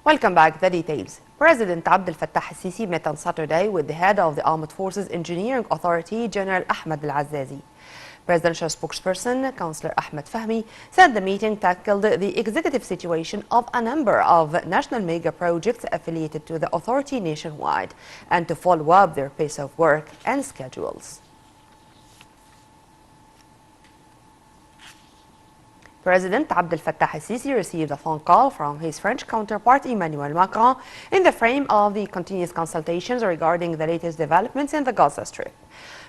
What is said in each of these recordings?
Welcome back. The details. President Abdel Fattah al-Sisi met on Saturday with the head of the Armed Forces Engineering Authority, General Ahmed al-Azazi. Presidential spokesperson, Councillor Ahmed Fahmy, said the meeting tackled the executive situation of a number of national mega projects affiliated to the authority nationwide and to follow up their pace of work and schedules. President Abdel Fattah al-Sisi received a phone call from his French counterpart Emmanuel Macron in the frame of the continuous consultations regarding the latest developments in the Gaza Strip.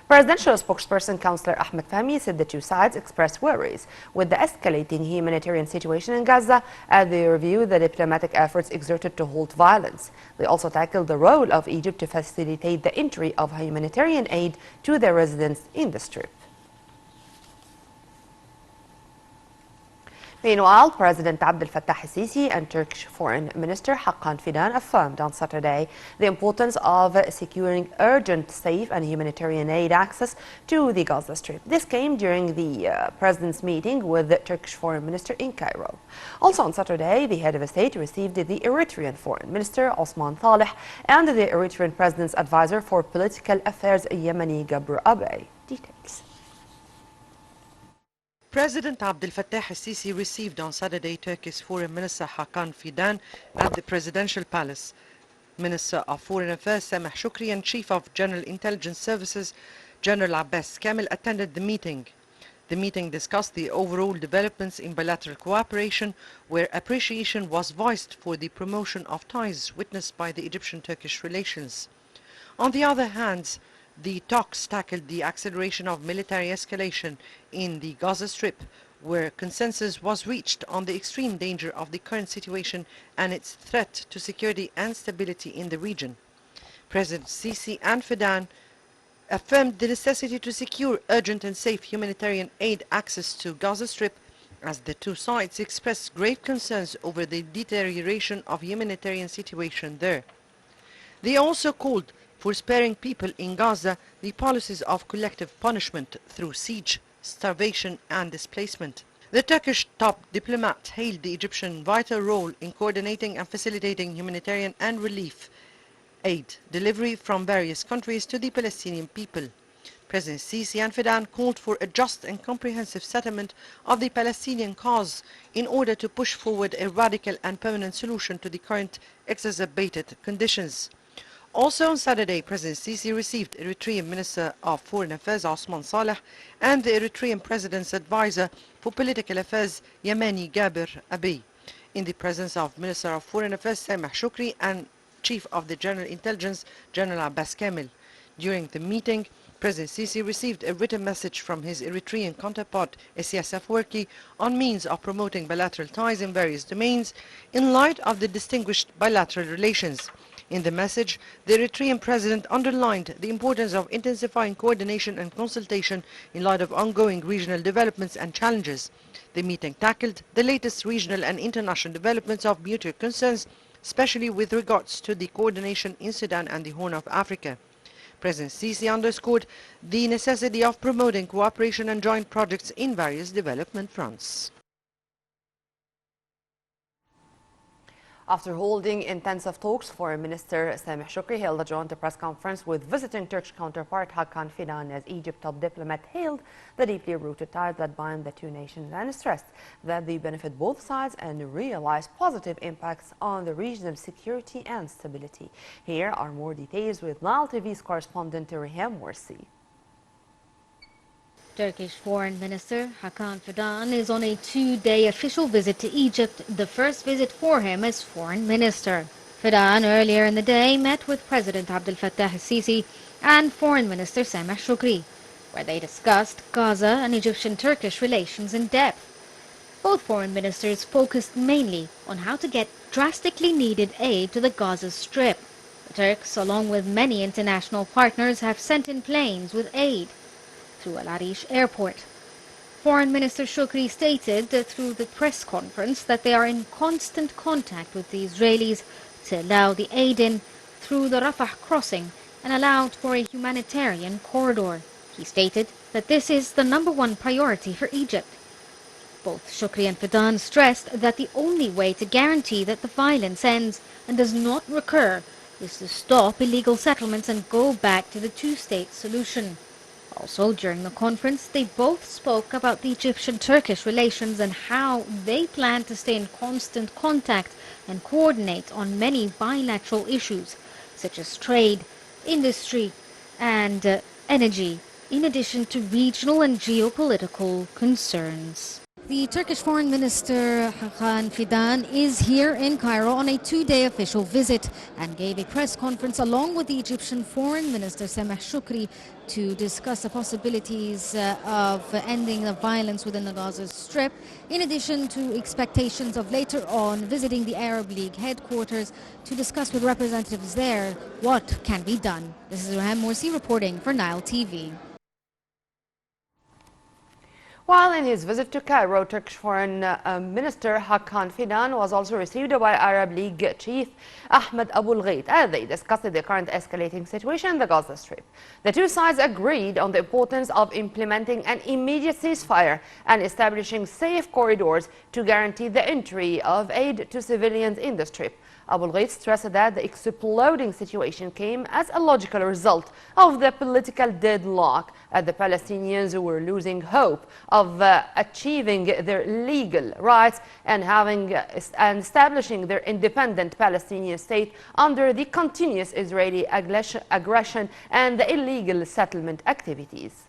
Presidential spokesperson Councillor Ahmed Fahmy said the two sides expressed worries with the escalating humanitarian situation in Gaza as they reviewed the diplomatic efforts exerted to halt violence. They also tackled the role of Egypt to facilitate the entry of humanitarian aid to the residents in the Strip. Meanwhile, President Abdel Fattah al-Sisi and Turkish Foreign Minister Hakan Fidan affirmed on Saturday the importance of securing urgent, safe and humanitarian aid access to the Gaza Strip. This came during the President's meeting with the Turkish Foreign Minister in Cairo. Also on Saturday, the head of state received the Eritrean Foreign Minister Osman Saleh and the Eritrean President's advisor for political affairs Yemeni Gabr Abay. Details. President Abdel Fattah al-Sisi received on Saturday Turkish Foreign Minister Hakan Fidan at the Presidential Palace. Minister of Foreign Affairs Sameh Shukri and Chief of General Intelligence Services General Abbas Kamil attended the meeting. The meeting discussed the overall developments in bilateral cooperation, where appreciation was voiced for the promotion of ties witnessed by the Egyptian-Turkish relations. On the other hand, the talks tackled the acceleration of military escalation in the Gaza Strip, where consensus was reached on the extreme danger of the current situation and its threat to security and stability in the region. President Sisi and Fidan affirmed the necessity to secure urgent and safe humanitarian aid access to Gaza Strip, as the two sides expressed grave concerns over the deterioration of humanitarian situation there. They also called for sparing people in Gaza the policies of collective punishment through siege, starvation and displacement. The Turkish top diplomat hailed the Egyptian vital role in coordinating and facilitating humanitarian and relief aid delivery from various countries to the Palestinian people. President Sisi and Fidan called for a just and comprehensive settlement of the Palestinian cause in order to push forward a radical and permanent solution to the current exacerbated conditions. Also on Saturday, President Sisi received Eritrean Minister of Foreign Affairs Osman Saleh and the Eritrean President's advisor for political affairs Yemeni Gabr Abay, in the presence of Minister of Foreign Affairs Sameh Shukri and Chief of the General Intelligence General Abbas Kamil. During the meeting, President Sisi received a written message from his Eritrean counterpart Isaias Afwerki on means of promoting bilateral ties in various domains in light of the distinguished bilateral relations. In the message, the Eritrean president underlined the importance of intensifying coordination and consultation in light of ongoing regional developments and challenges. The meeting tackled the latest regional and international developments of mutual concerns, especially with regards to the coordination in Sudan and the Horn of Africa. President Sisi underscored the necessity of promoting cooperation and joint projects in various development fronts. After holding intensive talks, Foreign Minister Sameh Shukri held a joint press conference with visiting Turkish counterpart Hakan Fidan as Egypt top diplomat hailed the deeply rooted ties that bind the two nations and stressed that they benefit both sides and realize positive impacts on the regional security and stability. Here are more details with Nile TV's correspondent Riham Morsi. Turkish Foreign Minister Hakan Fidan is on a two-day official visit to Egypt, the first visit for him as Foreign Minister. Fidan earlier in the day met with President Abdel Fattah al-Sisi and Foreign Minister Sameh Shukri, where they discussed Gaza and Egyptian-Turkish relations in depth. Both foreign ministers focused mainly on how to get drastically needed aid to the Gaza Strip. The Turks, along with many international partners, have sent in planes with aid through Al Arish Airport. Foreign Minister Shukri stated through the press conference that they are in constant contact with the Israelis to allow the aid in through the Rafah crossing and allowed for a humanitarian corridor. He stated that this is the #1 priority for Egypt. Both Shukri and Fidan stressed that the only way to guarantee that the violence ends and does not recur is to stop illegal settlements and go back to the two-state solution. Also, during the conference, they both spoke about the Egyptian-Turkish relations and how they plan to stay in constant contact and coordinate on many bilateral issues, such as trade, industry, and energy, in addition to regional and geopolitical concerns. The Turkish Foreign Minister Hakan Fidan is here in Cairo on a two-day official visit and gave a press conference along with the Egyptian Foreign Minister Sameh Shukri to discuss the possibilities of ending the violence within the Gaza Strip, in addition to expectations of later on visiting the Arab League headquarters to discuss with representatives there what can be done. This is Raham Morsi reporting for Nile TV. While in his visit to Cairo, Turkish Foreign Minister Hakan Fidan was also received by Arab League Chief Ahmed Abul-Ghait as they discussed the current escalating situation in the Gaza Strip. The two sides agreed on the importance of implementing an immediate ceasefire and establishing safe corridors to guarantee the entry of aid to civilians in the Strip. Abul-Ghait stressed that the exploding situation came as a logical result of the political deadlock, as the Palestinians were losing hope of achieving their legal rights and establishing their independent Palestinian state under the continuous Israeli aggression and the illegal settlement activities.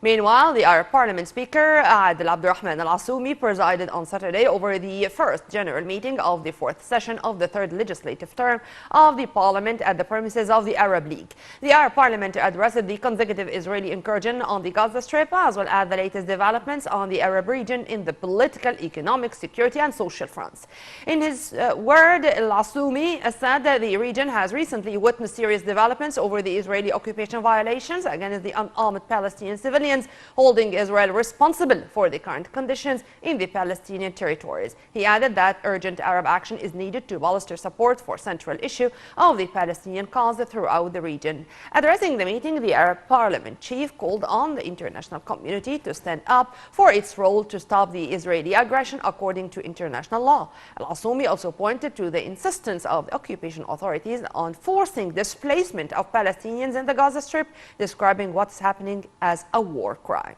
Meanwhile, the Arab Parliament Speaker Adel Abdurrahman Al-Assoumi presided on Saturday over the first general meeting of the fourth session of the third legislative term of the Parliament at the premises of the Arab League. The Arab Parliament addressed the consecutive Israeli incursion on the Gaza Strip as well as the latest developments on the Arab region in the political, economic, security and social fronts. In his word, Al-Assoumi said that the region has recently witnessed serious developments over the Israeli occupation violations against the unarmed Palestinian civilians, holding Israel responsible for the current conditions in the Palestinian territories. He added that urgent Arab action is needed to bolster support for central issue of the Palestinian cause throughout the region. Addressing the meeting, the Arab Parliament chief called on the international community to stand up for its role to stop the Israeli aggression according to international law. Al-Assoumi also pointed to the insistence of the occupation authorities on forcing displacement of Palestinians in the Gaza Strip, describing what's happening as a war crime.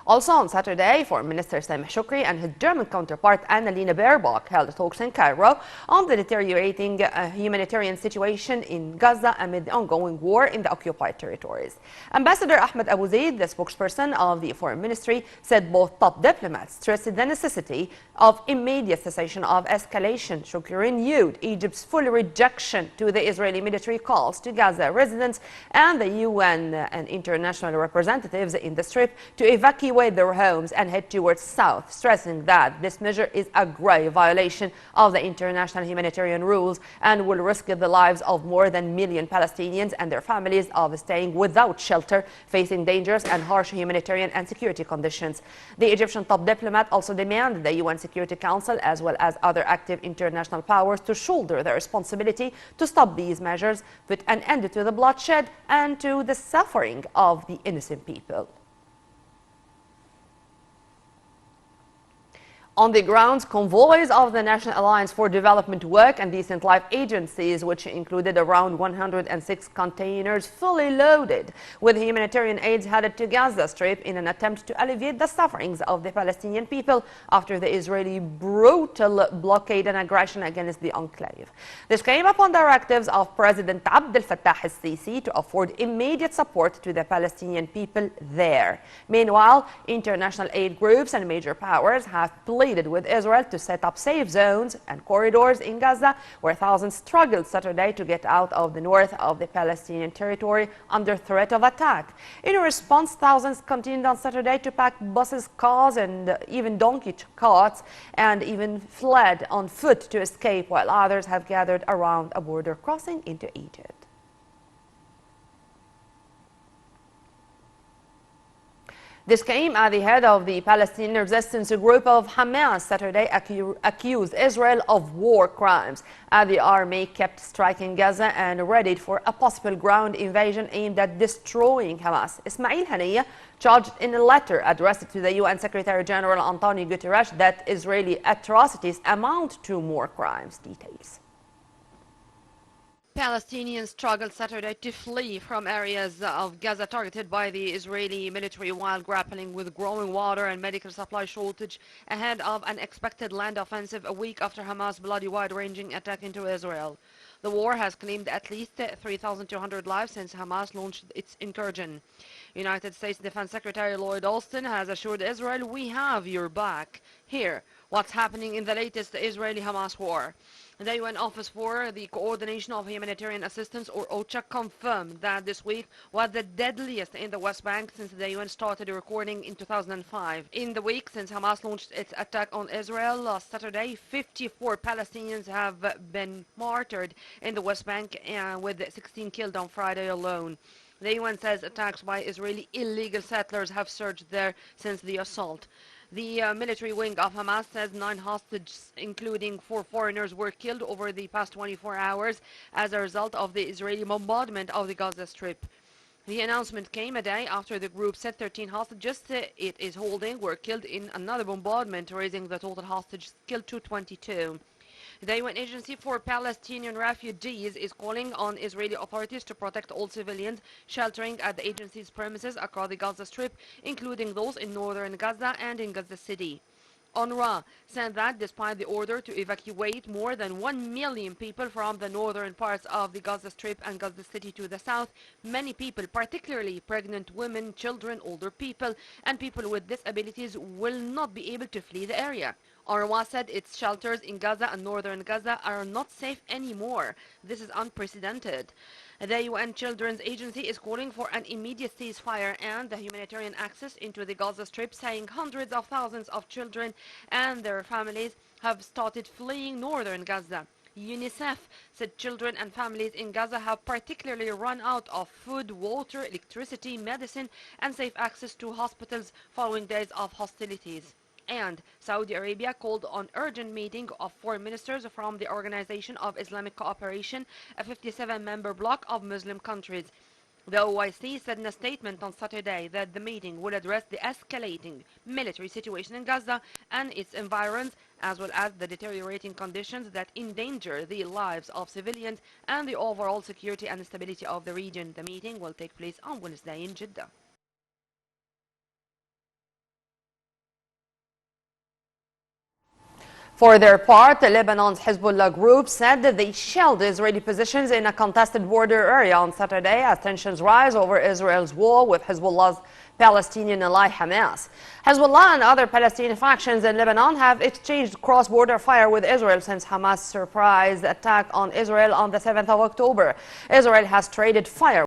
Also on Saturday, Foreign Minister Sameh Shukri and his German counterpart Annalena Baerbock held talks in Cairo on the deteriorating humanitarian situation in Gaza amid the ongoing war in the occupied territories. Ambassador Ahmed Abu Zaid, the spokesperson of the Foreign Ministry, said both top diplomats stressed the necessity of immediate cessation of escalation. Shukri renewed Egypt's full rejection to the Israeli military calls to Gaza residents and the UN and international representatives in the Strip to evacuate their homes and head towards south, stressing that this measure is a grave violation of the international humanitarian rules and will risk the lives of more than 1 million Palestinians and their families of staying without shelter, facing dangerous and harsh humanitarian and security conditions. The Egyptian top diplomat also demanded the UN Security Council as well as other active international powers to shoulder the responsibility to stop these measures, put an end to the bloodshed and to the suffering of the innocent people. On the grounds, convoys of the National Alliance for Development Work and Decent Life agencies, which included around 106 containers fully loaded with humanitarian aids, headed to Gaza Strip in an attempt to alleviate the sufferings of the Palestinian people after the Israeli brutal blockade and aggression against the enclave. This came upon directives of President Abdel Fattah al-Sisi to afford immediate support to the Palestinian people there. Meanwhile, international aid groups and major powers have pleaded with Israel to set up safe zones and corridors in Gaza, where thousands struggled Saturday to get out of the north of the Palestinian territory under threat of attack. In response, thousands continued on Saturday to pack buses, cars, and even donkey carts, and even fled on foot to escape, while others have gathered around a border crossing into Egypt. This came at the head of the Palestinian resistance group of Hamas Saturday accused Israel of war crimes, as the army kept striking Gaza and readied for a possible ground invasion aimed at destroying Hamas. Ismail Haniyeh charged in a letter addressed to the UN Secretary General Antonio Guterres that Israeli atrocities amount to war crimes. Details. Palestinians struggled Saturday to flee from areas of Gaza targeted by the Israeli military while grappling with growing water and medical supply shortage ahead of an expected land offensive a week after Hamas' bloody wide-ranging attack into Israel. The war has claimed at least 3,200 lives since Hamas launched its incursion. United States Defense Secretary Lloyd Austin has assured Israel, "We have your back." Here, what's happening in the latest Israeli-Hamas war. The UN Office for the Coordination of Humanitarian Assistance, or OCHA, confirmed that this week was the deadliest in the West Bank since the UN started recording in 2005. In the week since Hamas launched its attack on Israel last Saturday, 54 Palestinians have been martyred in the West Bank, with 16 killed on Friday alone. The UN says attacks by Israeli illegal settlers have surged there since the assault. The military wing of Hamas says 9 hostages, including 4 foreigners, were killed over the past 24 hours as a result of the Israeli bombardment of the Gaza Strip. The announcement came a day after the group said 13 hostages it is holding were killed in another bombardment, raising the total hostages killed to 22. The UN Agency for Palestinian Refugees is calling on Israeli authorities to protect all civilians sheltering at the agency's premises across the Gaza Strip, including those in northern Gaza and in Gaza City. UNRWA said that despite the order to evacuate more than 1 million people from the northern parts of the Gaza Strip and Gaza City to the south, many people, particularly pregnant women, children, older people, and people with disabilities, will not be able to flee the area. UNRWA said its shelters in Gaza and northern Gaza are not safe anymore. This is unprecedented. The UN Children's Agency is calling for an immediate ceasefire and the humanitarian access into the Gaza Strip, saying hundreds of thousands of children and their families have started fleeing northern Gaza. UNICEF said children and families in Gaza have particularly run out of food, water, electricity, medicine, and safe access to hospitals following days of hostilities. And Saudi Arabia called on urgent meeting of foreign ministers from the Organization of Islamic Cooperation, a 57-member bloc of Muslim countries. The OIC said in a statement on Saturday that the meeting will address the escalating military situation in Gaza and its environs, as well as the deteriorating conditions that endanger the lives of civilians and the overall security and stability of the region. The meeting will take place on Wednesday in Jeddah. For their part, Lebanon's Hezbollah group said that they shelled Israeli positions in a contested border area on Saturday as tensions rise over Israel's war with Hezbollah's Palestinian ally Hamas. Hezbollah and other Palestinian factions in Lebanon have exchanged cross-border fire with Israel since Hamas' surprise attack on Israel on the 7th of October. Israel has traded fire